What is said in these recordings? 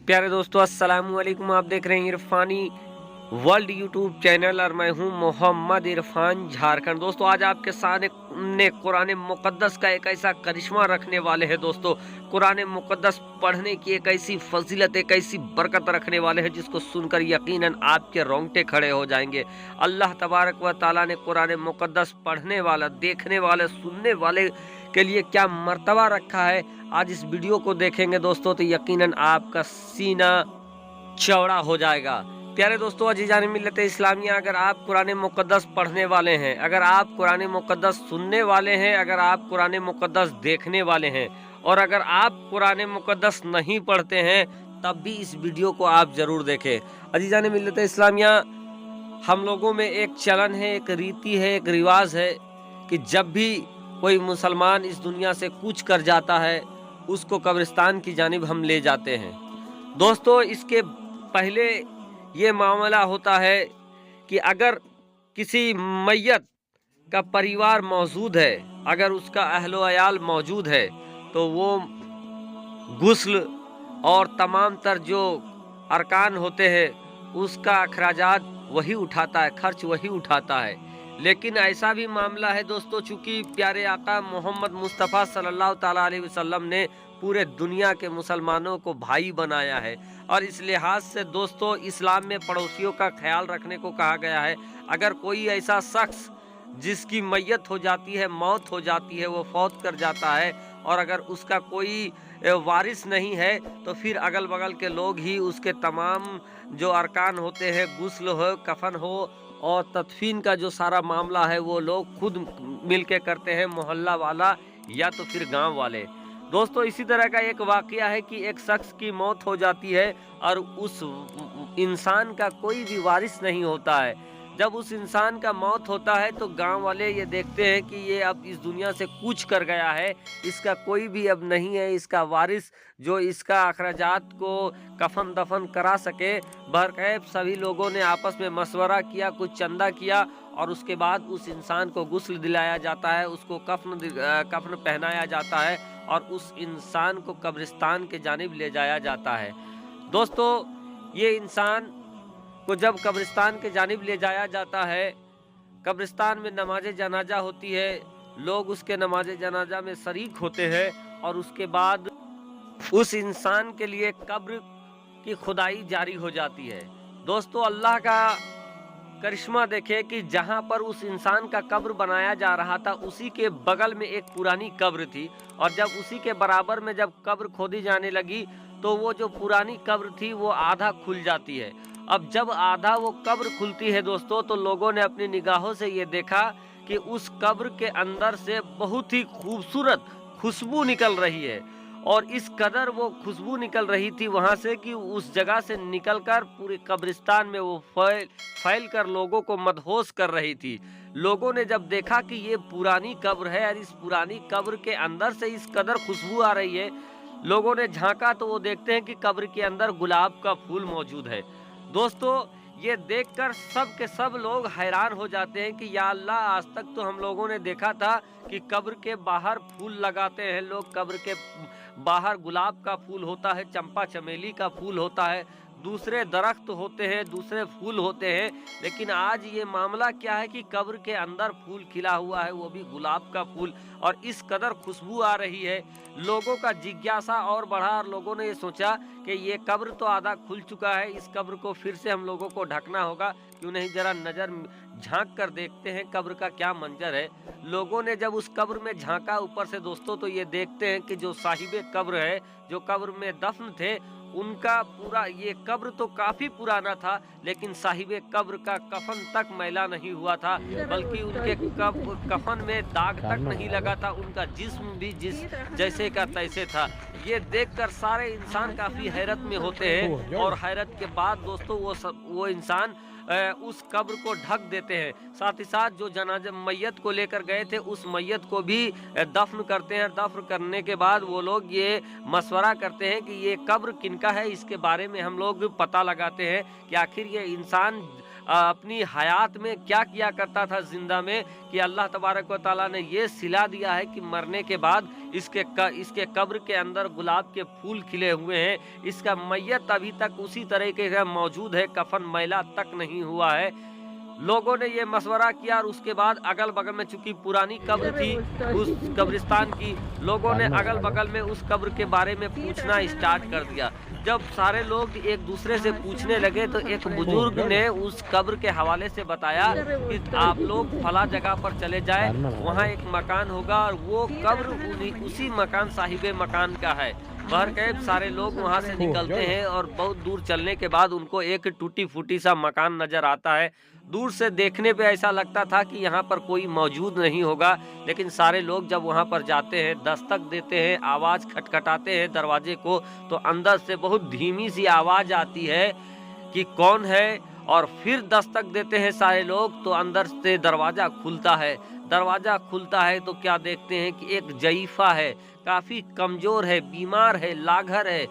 प्यारे दोस्तों, अस्सलाम वालेकुम। आप देख रहे हैं इरफानी वर्ल्ड यूट्यूब चैनल और मैं हूं मोहम्मद इरफान झारखंड। दोस्तों, आज आपके सामने कुरान मुकद्दस का एक ऐसा करिश्मा रखने वाले हैं। दोस्तों, कुरान मुकद्दस पढ़ने की एक ऐसी फजीलत, एक ऐसी बरकत रखने वाले हैं जिसको सुनकर यकीनन आपके रोंगटे खड़े हो जाएंगे। अल्लाह तबारक व तआला ने कुरान मुकद्दस पढ़ने वाला, देखने वाले, सुनने वाले के लिए क्या मर्तबा रखा है, आज इस वीडियो को देखेंगे दोस्तों तो यकीनन आपका सीना चौड़ा हो जाएगा। प्यारे दोस्तों, अजीजान मिल्लत इस्लामिया, अगर आप कुरान मुकद्दस पढ़ने वाले हैं, अगर आप कुरान मुकद्दस सुनने वाले हैं, अगर आप कुरान मुकद्दस देखने वाले हैं और अगर आप कुरान मुकद्दस नहीं पढ़ते हैं, तब भी इस वीडियो को आप जरूर देखें। अजीजान मिल्लत इस्लामिया, हम लोगों में एक चलन है, एक रीति है, एक रिवाज है कि जब भी कोई मुसलमान इस दुनिया से कूच कर जाता है, उसको कब्रिस्तान की जानिब हम ले जाते हैं। दोस्तों, इसके पहले ये मामला होता है कि अगर किसी मैयत का परिवार मौजूद है, अगर उसका अहलो अयाल मौजूद है, तो वो गुस्ल और तमाम तर जो अरकान होते हैं उसका अखराजात वही उठाता है, खर्च वही उठाता है। लेकिन ऐसा भी मामला है दोस्तों, चूंकि प्यारे आका मोहम्मद मुस्तफ़ा सल्लल्लाहु ताला अलैहि वसल्लम ने पूरे दुनिया के मुसलमानों को भाई बनाया है और इस लिहाज से दोस्तों, इस्लाम में पड़ोसियों का ख्याल रखने को कहा गया है। अगर कोई ऐसा शख्स जिसकी मैयत हो जाती है, मौत हो जाती है, वो फौत कर जाता है और अगर उसका कोई वारिस नहीं है, तो फिर अगल बगल के लोग ही उसके तमाम जो अरकान होते हैं, गुस्ल हो, कफन हो और तदफीन का जो सारा मामला है, वो लोग खुद मिलके करते हैं, मोहल्ला वाला या तो फिर गांव वाले। दोस्तों, इसी तरह का एक वाकया है कि एक शख्स की मौत हो जाती है और उस इंसान का कोई भी वारिस नहीं होता है। जब उस इंसान का मौत होता है तो गांव वाले ये देखते हैं कि ये अब इस दुनिया से कूच कर गया है, इसका कोई भी अब नहीं है, इसका वारिस जो इसका अखराजात को कफन दफन करा सके। बहरकैफ सभी लोगों ने आपस में मशवरा किया, कुछ चंदा किया और उसके बाद उस इंसान को गुस्ल दिलाया जाता है, उसको कफन पहनाया जाता है और उस इंसान को कब्रिस्तान के जानिब ले जाया जाता है। दोस्तों, ये इंसान को जब कब्रिस्तान के जानिब ले जाया जाता है, कब्रिस्तान में नमाज जनाजा होती है, लोग उसके नमाज जनाजा में शरीक होते हैं और उसके बाद उस इंसान के लिए कब्र की खुदाई जारी हो जाती है। दोस्तों, अल्लाह का करिश्मा देखे कि जहां पर उस इंसान का कब्र बनाया जा रहा था, उसी के बगल में एक पुरानी कब्र थी और जब उसी के बराबर में जब कब्र खोदी जाने लगी तो वो जो पुरानी कब्र थी वो आधा खुल जाती है। अब जब आधा वो कब्र खुलती है दोस्तों, तो लोगों ने अपनी निगाहों से ये देखा कि उस कब्र के अंदर से बहुत ही खूबसूरत खुशबू निकल रही है और इस कदर वो खुशबू निकल रही थी वहां से कि उस जगह से निकलकर पूरे कब्रिस्तान में वो फैल कर लोगों को मदहोश कर रही थी। लोगों ने जब देखा कि ये पुरानी कब्र है और इस पुरानी कब्र के अंदर से इस कदर खुशबू आ रही है, लोगों ने झांका तो वो देखते हैं कि कब्र के अंदर गुलाब का फूल मौजूद है। दोस्तों, ये देखकर सब के सब लोग हैरान हो जाते हैं कि या अल्लाह, आज तक तो हम लोगों ने देखा था कि कब्र के बाहर फूल लगाते हैं लोग, कब्र के बाहर गुलाब का फूल होता है, चंपा चमेली का फूल होता है, दूसरे दरख्त होते हैं, दूसरे फूल होते हैं, लेकिन आज ये मामला क्या है कि कब्र के अंदर फूल खिला हुआ है, वो भी गुलाब का फूल और इस कदर खुशबू आ रही है। लोगों का जिज्ञासा और बढ़ा और लोगों ने ये सोचा कि ये कब्र तो आधा खुल चुका है, इस कब्र को फिर से हम लोगों को ढकना होगा, क्यों नहीं जरा नजर झांक कर देखते हैं कब्र का क्या मंजर है। लोगों ने जब उस कब्र में झांका ऊपर से दोस्तों, तो ये देखते हैं कि जो साहिबे कब्र है, जो कब्र में दफन थे, उनका पूरा ये कब्र तो काफी पुराना था, लेकिन साहिबे कब्र का कफन तक मैला नहीं हुआ था, बल्कि उनके कफन में दाग तक नहीं लगा था, उनका जिस्म भी जैसे का तैसे था। ये देखकर सारे इंसान काफी हैरत में होते हैं और हैरत के बाद दोस्तों वो इंसान उस कब्र को ढक देते हैं। साथ ही साथ जो जनाजा मैयत को लेकर गए थे, उस मैयत को भी दफन करते हैं। दफन करने के बाद वो लोग ये मशवरा करते हैं कि ये कब्र किनका है, इसके बारे में हम लोग पता लगाते हैं कि आखिर ये इंसान अपनी हयात में क्या किया करता था जिंदा में, कि अल्लाह तबारक व तआला ने ये सिला दिया है कि मरने के बाद इसके कब्र के अंदर गुलाब के फूल खिले हुए हैं, इसका मैयत अभी तक उसी तरीके का मौजूद है, कफन मैला तक नहीं हुआ है। लोगों ने ये मशवरा किया और उसके बाद अगल बगल में, चूंकि पुरानी कब्र थी उस कब्रिस्तान की, लोगों ने अगल बगल में उस कब्र के बारे में पूछना स्टार्ट कर दिया। जब सारे लोग एक दूसरे से पूछने लगे तो एक बुजुर्ग ने उस कब्र के हवाले से बताया कि आप लोग फला जगह पर चले जाए, वहाँ एक मकान होगा और वो कब्र उसी मकान साहिबे मकान का है। बहरकैफ सारे लोग वहाँ से निकलते हैं और बहुत दूर चलने के बाद उनको एक टूटी फूटी सा मकान नजर आता है। दूर से देखने पे ऐसा लगता था कि यहाँ पर कोई मौजूद नहीं होगा, लेकिन सारे लोग जब वहाँ पर जाते हैं, दस्तक देते हैं, आवाज़ खटखटाते हैं दरवाजे को, तो अंदर से बहुत धीमी सी आवाज़ आती है कि कौन है, और फिर दस्तक देते हैं सारे लोग तो अंदर से दरवाज़ा खुलता है। दरवाज़ा खुलता है तो क्या देखते हैं कि एक जईफा है, काफ़ी कमज़ोर है, बीमार है, लाघर है।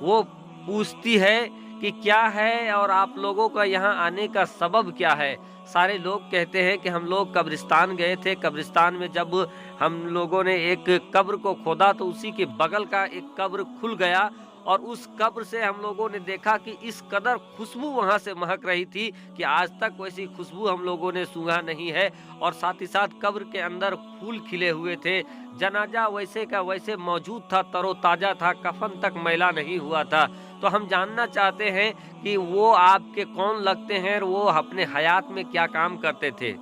वो पूछती है कि क्या है और आप लोगों का यहाँ आने का सबब क्या है। सारे लोग कहते हैं कि हम लोग कब्रिस्तान गए थे, कब्रिस्तान में जब हम लोगों ने एक कब्र को खोदा तो उसी के बगल का एक कब्र खुल गया और उस कब्र से हम लोगों ने देखा कि इस कदर खुशबू वहाँ से महक रही थी कि आज तक वैसी खुशबू हम लोगों ने सूंघा नहीं है। और साथ ही साथ कब्र के अंदर फूल खिले हुए थे, जनाजा वैसे का वैसे मौजूद था, तरोताज़ा था, कफन तक मैला नहीं हुआ था। तो हम जानना चाहते हैं कि वो आपके कौन लगते हैं और वो अपने हयात में क्या काम करते थे।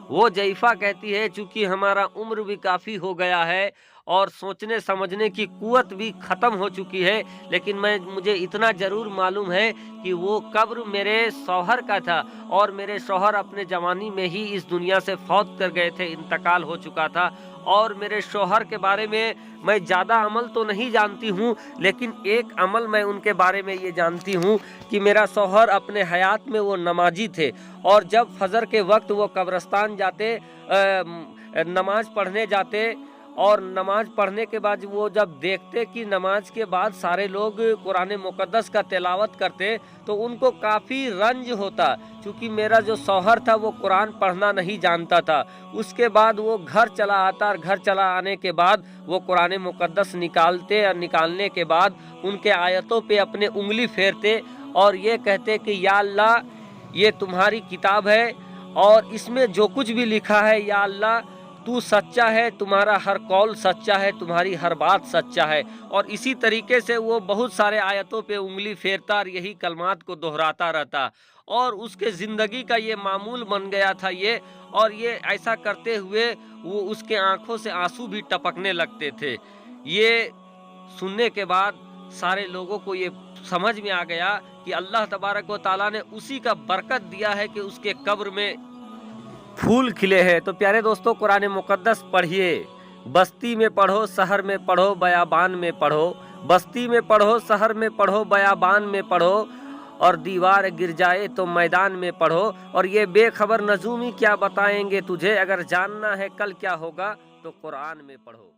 वो जईफा कहती है, चूंकि हमारा उम्र भी काफ़ी हो गया है और सोचने समझने की कुव्वत भी ख़त्म हो चुकी है, लेकिन मुझे इतना ज़रूर मालूम है कि वो कब्र मेरे शौहर का था और मेरे शौहर अपने जवानी में ही इस दुनिया से फौत कर गए थे, इंतकाल हो चुका था। और मेरे शौहर के बारे में मैं ज़्यादा अमल तो नहीं जानती हूँ, लेकिन एक अमल मैं उनके बारे में ये जानती हूँ कि मेरा शौहर अपने हयात में वो नमाजी थे और जब फजर के वक्त वो कब्रिस्तान जाते, नमाज पढ़ने जाते और नमाज पढ़ने के बाद वो जब देखते कि नमाज के बाद सारे लोग कुरान मुक़द्दस का तिलावत करते तो उनको काफ़ी रंज होता, क्योंकि मेरा जो शौहर था वो कुरान पढ़ना नहीं जानता था। उसके बाद वो घर चला आता और घर चला आने के बाद वो कुरान मुक़द्दस निकालते और निकालने के बाद उनके आयतों पे अपने उंगली फेरते और ये कहते कि या अल्लाह, ये तुम्हारी किताब है और इसमें जो कुछ भी लिखा है या अल्लाह तू सच्चा है, तुम्हारा हर कौल सच्चा है, तुम्हारी हर बात सच्चा है। और इसी तरीके से वो बहुत सारे आयतों पे उंगली फेरता और यही कलमात को दोहराता रहता और उसके ज़िंदगी का ये मामूल बन गया था ये। और ये ऐसा करते हुए वो उसके आंखों से आंसू भी टपकने लगते थे। ये सुनने के बाद सारे लोगों को ये समझ में आ गया कि अल्लाह तबारक व तआला ने उसी का बरकत दिया है कि उसके कब्र में फूल खिले हैं। तो प्यारे दोस्तों, कुरान मुक़द्दस पढ़िए, बस्ती में पढ़ो, शहर में पढ़ो, बयाबान में पढ़ो, बस्ती में पढ़ो, शहर में पढ़ो, बयाबान में पढ़ो और दीवार गिर जाए तो मैदान में पढ़ो। और ये बेखबर नजूमी क्या बताएंगे तुझे, अगर जानना है कल क्या होगा तो कुरान में पढ़ो।